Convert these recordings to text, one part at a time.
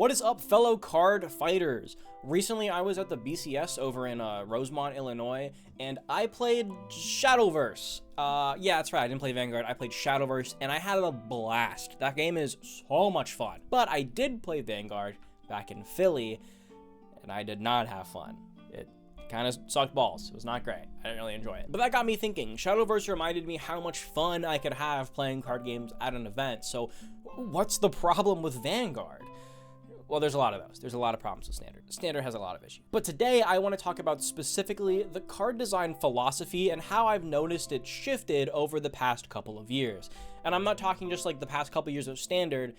What is up, fellow card fighters? Recently, I was at the BCS over in Rosemont, Illinois, and I played Shadowverse. Yeah, that's right, I didn't play Vanguard, I played Shadowverse, and I had a blast. That game is so much fun. But I did play Vanguard back in Philly, and I did not have fun. It kind of sucked balls. It was not great. I didn't really enjoy it. But that got me thinking. Shadowverse reminded me how much fun I could have playing card games at an event. So what's the problem with Vanguard? Well, there's a lot of those. There's a lot of problems with Standard. Standard has a lot of issues. But today, I want to talk about specifically the card design philosophy and how I've noticed it shifted over the past couple of years. And I'm not talking just like the past couple of years of Standard.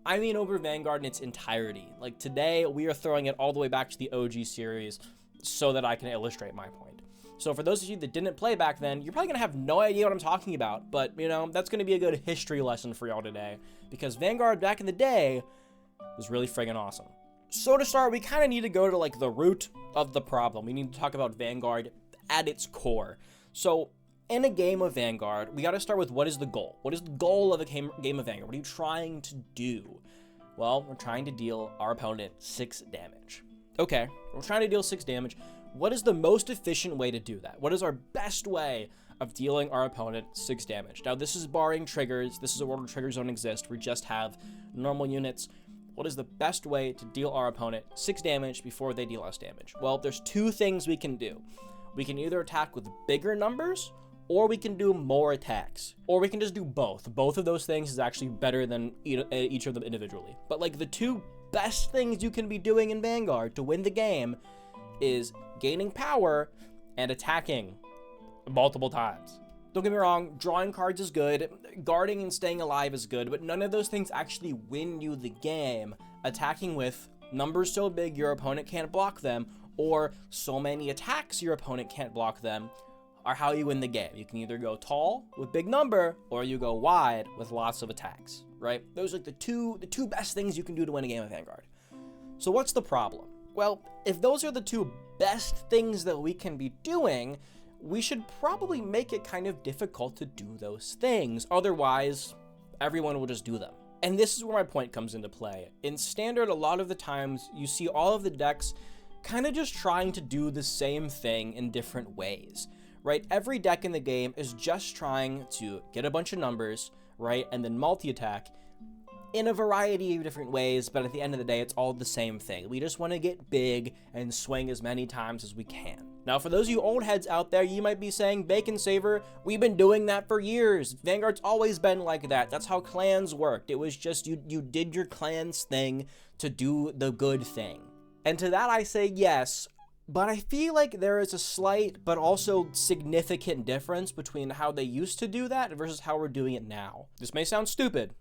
I mean over Vanguard in its entirety. Like today, we are throwing it all the way back to the OG series so that I can illustrate my point. So for those of you that didn't play back then, you're probably going to have no idea what I'm talking about. But, you know, that's going to be a good history lesson for y'all today. Because Vanguard back in the day was really friggin' awesome. So to start, we kind of need to go to like the root of the problem. We need to talk about Vanguard at its core. So in a game of Vanguard, we got to start with what is the goal? What is the goal of a game of Vanguard? What are you trying to do? Well, we're trying to deal our opponent 6 damage. Okay, we're trying to deal 6 damage. What is the most efficient way to do that? What is our best way of dealing our opponent 6 damage? Now, this is barring triggers. This is a world where triggers don't exist. We just have normal units. What is the best way to deal our opponent 6 damage before they deal us damage? Well, there's 2 things we can do. We can either attack with bigger numbers, or we can do more attacks. Or we can just do both. Both of those things is actually better than each of them individually. But like the 2 best things you can be doing in Vanguard to win the game is gaining power and attacking multiple times. Don't get me wrong, drawing cards is good, guarding and staying alive is good, but none of those things actually win you the game. Attacking with numbers so big your opponent can't block them, or so many attacks your opponent can't block them, are how you win the game. You can either go tall with big number, or you go wide with lots of attacks, right? Those are like the two best things you can do to win a game of Vanguard. So what's the problem? Well, if those are the 2 best things that we can be doing, we should probably make it kind of difficult to do those things. Otherwise, everyone will just do them. And this is where my point comes into play. In Standard, a lot of the times, you see all of the decks kind of just trying to do the same thing in different ways, right? Every deck in the game is just trying to get a bunch of numbers, right? And then multi-attack in a variety of different ways, but at the end of the day, it's all the same thing. We just want to get big and swing as many times as we can. Now, for those of you old heads out there, you might be saying, Bacon Saver, we've been doing that for years. Vanguard's always been like that. That's how clans worked. It was just you did your clan's thing to do the good thing. And to that I say yes, but I feel like there is a slight but also significant difference between how they used to do that versus how we're doing it now. This may sound stupid,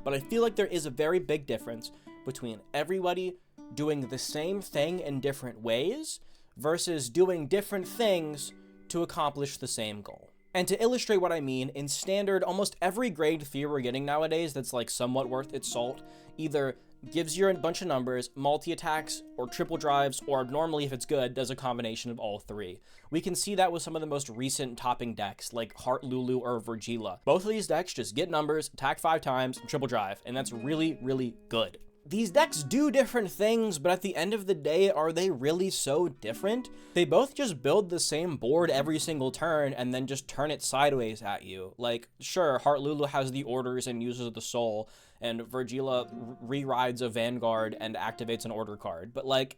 but I feel like there is a very big difference between everybody doing the same thing in different ways versus doing different things to accomplish the same goal. And to illustrate what I mean, in Standard, almost every grade 3 we're getting nowadays that's like somewhat worth its salt either gives you a bunch of numbers, multi-attacks, or triple drives, or normally, if it's good, does a combination of all 3. We can see that with some of the most recent topping decks, like Heart Lulu or Vergila. Both of these decks just get numbers, attack 5 times, and triple drive, and that's really, really good. These decks do different things, but at the end of the day, are they really so different? They both just build the same board every single turn and then just turn it sideways at you. Like, sure, Heart Lulu has the orders and uses the soul, and Vergila re-rides a Vanguard and activates an order card. But like,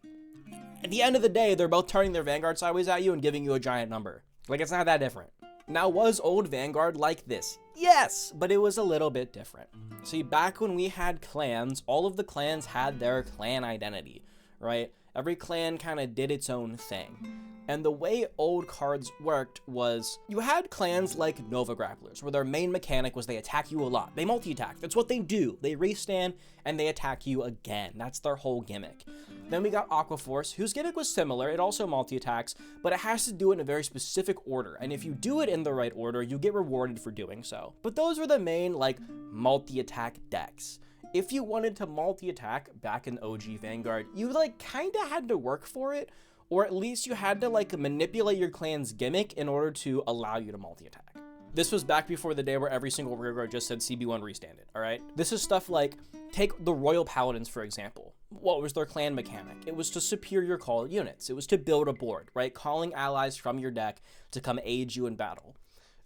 at the end of the day, they're both turning their Vanguard sideways at you and giving you a giant number. Like, it's not that different. Now, was old Vanguard like this? Yes, but it was a little bit different. See, back when we had clans, all of the clans had their clan identity, right? Every clan kind of did its own thing. And the way old cards worked was you had clans like Nova Grapplers, where their main mechanic was they attack you a lot. They multi-attack. That's what they do. They restand and they attack you again. That's their whole gimmick. Then we got Aqua Force, whose gimmick was similar. It also multi-attacks, but it has to do it in a very specific order. And if you do it in the right order, you get rewarded for doing so. But those were the main, like, multi-attack decks. If you wanted to multi-attack back in OG Vanguard, you, like, kinda had to work for it, or at least you had to, like, manipulate your clan's gimmick in order to allow you to multi-attack. This was back before the day where every single rearguard just said CB1 restand it, alright? This is stuff like, take the Royal Paladins, for example. What was their clan mechanic? It was to superior call units. It was to build a board, right? Calling allies from your deck to come aid you in battle.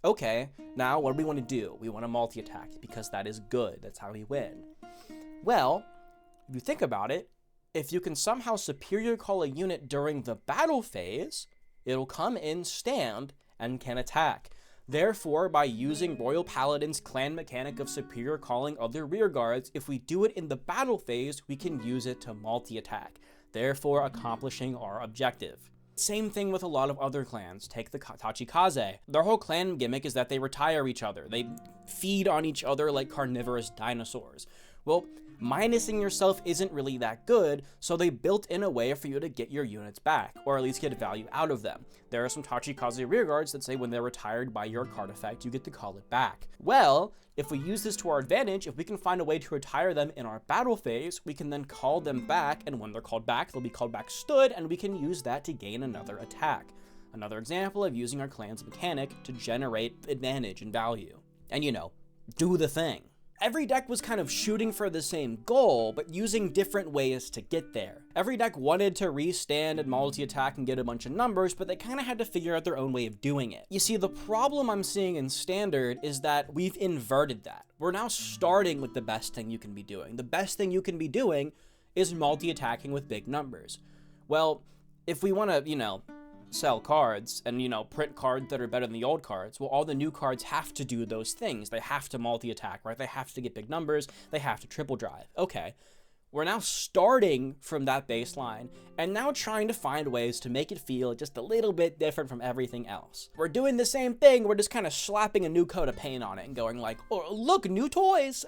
Okay, now what do we want to do? We want to multi-attack because that is good. That's how we win. Well, if you think about it, if you can somehow superior call a unit during the battle phase, it'll come in, stand, and can attack. Therefore, by using Royal Paladin's clan mechanic of superior calling other rear guards, if we do it in the battle phase, we can use it to multi-attack, therefore accomplishing our objective. Same thing with a lot of other clans. Take the Tachikaze. Their whole clan gimmick is that they retire each other. They feed on each other like carnivorous dinosaurs. Well, minusing yourself isn't really that good, so they built in a way for you to get your units back, or at least get value out of them. There are some Tachikaze rearguards that say when they're retired by your card effect, you get to call it back. Well, if we use this to our advantage, if we can find a way to retire them in our battle phase, we can then call them back, and when they're called back, they'll be called back stood, and we can use that to gain another attack. Another example of using our clan's mechanic to generate advantage and value. And you know, do the thing. Every deck was kind of shooting for the same goal, but using different ways to get there. Every deck wanted to restand and multi-attack and get a bunch of numbers, but they kind of had to figure out their own way of doing it. You see, the problem I'm seeing in Standard is that we've inverted that. We're now starting with the best thing you can be doing. The best thing you can be doing is multi-attacking with big numbers. Well, if we want to, you know, sell cards and, you know, print cards that are better than the old cards, well, all the new cards have to do those things. They have to multi-attack, right? They have to get big numbers. They have to triple drive. Okay, we're now starting from that baseline and now trying to find ways to make it feel just a little bit different from everything else. We're doing the same thing. We're just kind of slapping a new coat of paint on it and going like, oh, look, new toys.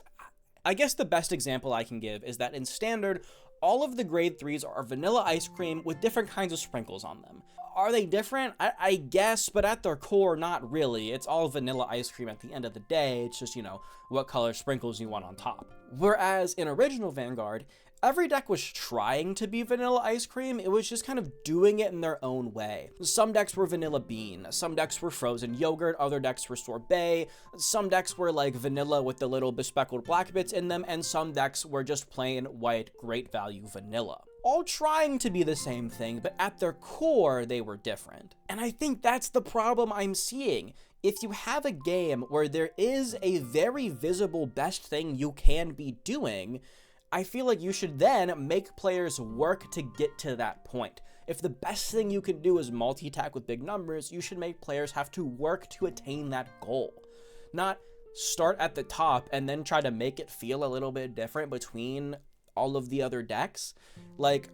I guess the best example I can give is that in Standard, all of the grade 3s are vanilla ice cream with different kinds of sprinkles on them. Are they different? I guess, but at their core, not really. It's all vanilla ice cream at the end of the day. It's just, you know, what color sprinkles you want on top. Whereas in original Vanguard, every deck was trying to be vanilla ice cream. It was just kind of doing it in their own way. Some decks were vanilla bean, some decks were frozen yogurt, other decks were sorbet, some decks were like vanilla with the little bespeckled black bits in them, and some decks were just plain white, great value vanilla. All trying to be the same thing, but at their core, they were different. And I think that's the problem I'm seeing. If you have a game where there is a very visible best thing you can be doing, I feel like you should then make players work to get to that point. If the best thing you can do is multi-attack with big numbers, you should make players have to work to attain that goal. Not start at the top and then try to make it feel a little bit different between all of the other decks. Like,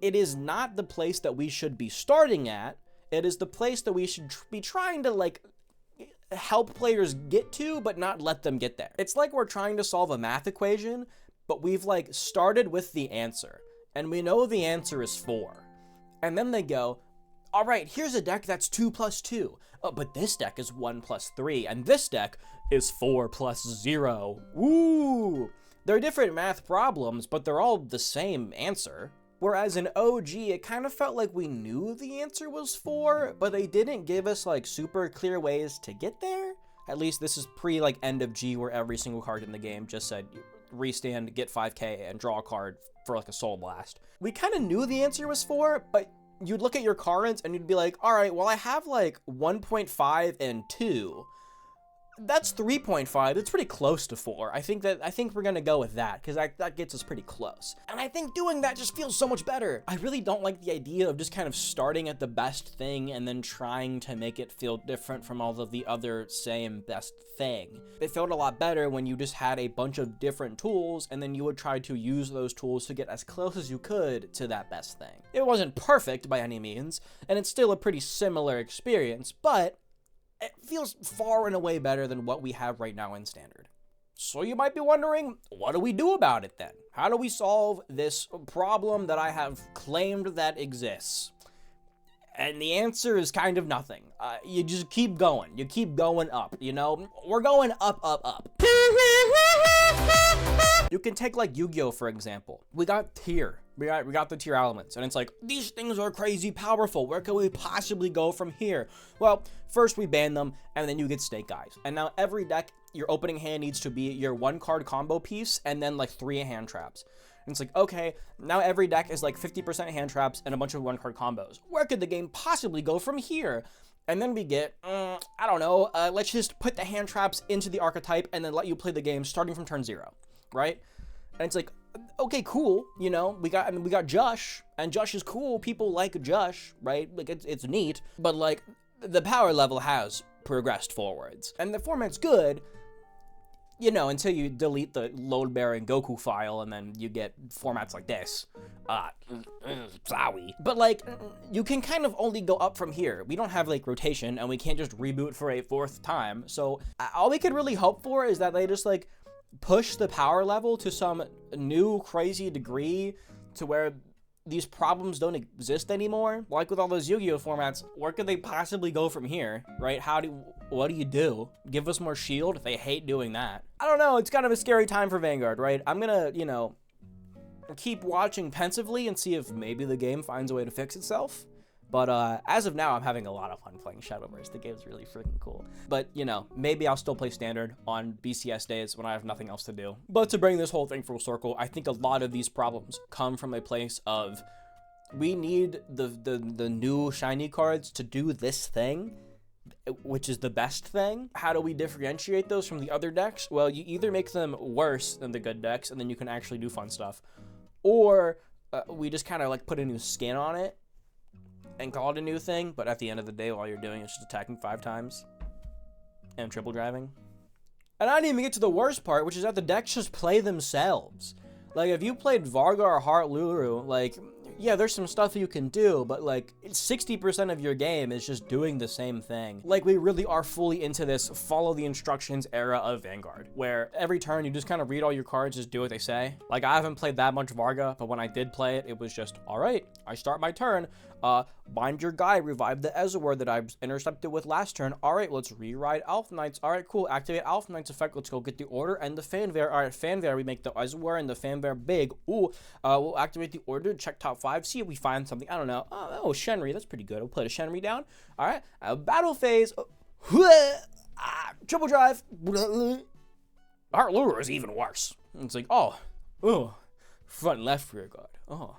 it is not the place that we should be starting at. It is the place that we should be trying to, like, help players get to, but not let them get there. It's like we're trying to solve a math equation, but we've, like, started with the answer, and we know the answer is 4. And then they go, all right, here's a deck that's 2 plus 2, but this deck is 1 plus 3, and this deck is 4 plus 0. Ooh! They're different math problems, but they're all the same answer. Whereas in OG, it kind of felt like we knew the answer was 4, but they didn't give us, like, super clear ways to get there. At least this is pre, like, end of G, where every single card in the game just said, restand, get 5k, and draw a card for, like, a Soul Blast. We kind of knew the answer was 4, but you'd look at your cards and you'd be like, all right, well, I have, like, 1.5 and 2. That's 3.5. It's pretty close to 4. I think we're gonna go with that, because that gets us pretty close. And I think doing that just feels so much better. I really don't like the idea of just kind of starting at the best thing and then trying to make it feel different from all of the other same best thing. It felt a lot better when you just had a bunch of different tools and then you would try to use those tools to get as close as you could to that best thing. It wasn't perfect by any means, and it's still a pretty similar experience, but it feels far and away better than what we have right now in Standard. So you might be wondering, what do we do about it then? How do we solve this problem that I have claimed that exists? And the answer is kind of nothing. You just keep going. You keep going up, you know? We're going up, up, up. You can take, like, Yu-Gi-Oh, for example. We got tier. We got the tier elements, and it's like, these things are crazy powerful. Where can we possibly go from here? Well, first we ban them, and then you get Snake Eyes. And now every deck, your opening hand needs to be your 1-card combo piece, and then, like, 3 hand traps. And it's like, okay, now every deck is like 50% hand traps and a bunch of 1-card combos. Where could the game possibly go from here? And then we get, I don't know, let's just put the hand traps into the archetype and then let you play the game starting from turn 0, right? And it's like, okay, cool, you know, we got Jush, and Jush is cool, people like Jush, right? Like, it's neat, but like, the power level has progressed forwards. And the format's good, you know, until you delete the load-bearing Goku file, and then you get formats like this. Sorry. But, like, you can kind of only go up from here. We don't have, like, rotation, and we can't just reboot for a 4th time. So, all we could really hope for is that they just, like, push the power level to some new crazy degree to where these problems don't exist anymore. Like with all those Yu-Gi-Oh formats, where could they possibly go from here, right? What do you do? Give us more shield? They hate doing that. I don't know, it's kind of a scary time for Vanguard, right? I'm gonna, you know, keep watching pensively and see if maybe the game finds a way to fix itself. But as of now, I'm having a lot of fun playing Shadowverse. The game's really freaking cool. But, you know, maybe I'll still play Standard on BCS days when I have nothing else to do. But to bring this whole thing full circle, I think a lot of these problems come from a place of we need the new shiny cards to do this thing, which is the best thing. How do we differentiate those from the other decks? Well, you either make them worse than the good decks, and then you can actually do fun stuff, or we just kind of like put a new skin on it and call it a new thing, but at the end of the day, all you're doing is just attacking 5 times and triple driving. And I didn't even get to the worst part, which is that the decks just play themselves. Like, if you played Varga or Heart Lulu, like, yeah, there's some stuff you can do, but like 60% of your game is just doing the same thing. Like, we really are fully into this follow the instructions era of Vanguard, where every turn you just kind of read all your cards, just do what they say. Like, I haven't played that much Varga, but when I did play it, it was just, all right, I start my turn, bind your guy, revive the Ezor that I intercepted with last turn. All right, let's rewrite Alpha Knights. All right, cool, activate Alpha Knights effect. Let's go get the order and the Fanfare. All right, Fanfare, we make the Ezor and the Fanfare big. Ooh, we'll activate the order, check top 5, see if we find something. I don't know. Oh, Shenri, that's pretty good. We'll put a Shenri down. All right, battle phase. Triple drive. Heart Lure is even worse. It's like, oh, front and left rear guard. Oh.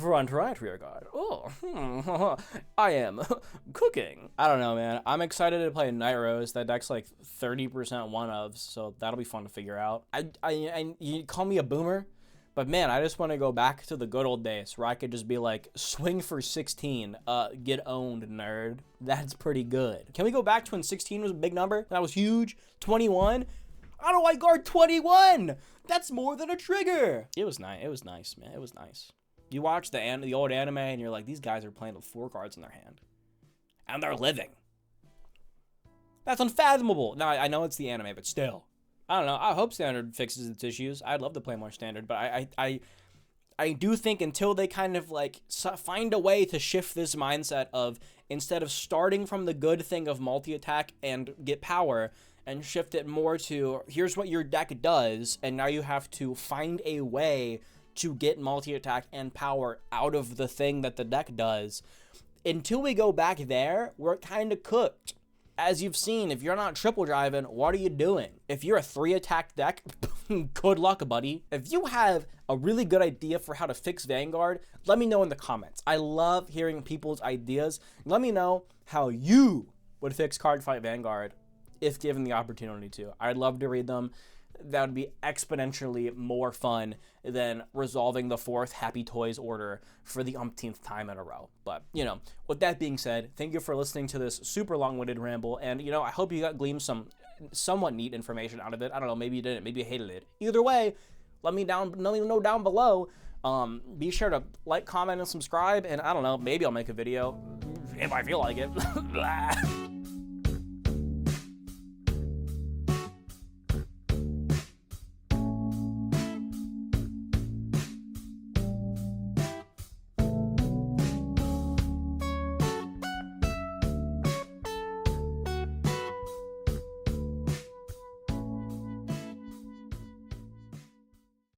Front right rear guard. Oh, I am cooking. I don't know, man. I'm excited to play Night Rose. That deck's like 30% one-ofs, so that'll be fun to figure out. You call me a boomer, but man, I just want to go back to the good old days where I could just be like, swing for 16, get owned, nerd. That's pretty good. Can we go back to when 16 was a big number? That was huge. 21? How do I guard 21? That's more than a trigger. It was nice. It was nice, man. It was nice. You watch the old anime and you're like, these guys are playing with 4 cards in their hand. And they're living. That's unfathomable. Now, I know it's the anime, but still. I don't know. I hope Standard fixes its issues. I'd love to play more Standard, but I do think until they kind of like find a way to shift this mindset of, instead of starting from the good thing of multi-attack and get power, and shift it more to, here's what your deck does, and now you have to find a way to get multi-attack and power out of the thing that the deck does. Until we go back there, we're kind of cooked. As you've seen, if you're not triple driving, what are you doing? If you're a 3-attack deck, good luck, buddy. If you have a really good idea for how to fix Vanguard, let me know in the comments. I love hearing people's ideas. Let me know how you would fix Cardfight Vanguard if given the opportunity to. I'd love to read them. That would be exponentially more fun than resolving the 4th Happy Toys order for the umpteenth time in a row. But, you know, with that being said, thank you for listening to this super long-winded gleam. And, you know, I hope you gleaned some somewhat neat information out of it. I don't know, maybe you didn't, maybe you hated it. Either way, let me know down below. Be sure to like, comment, and subscribe. And I don't know, maybe I'll make a video if I feel like it.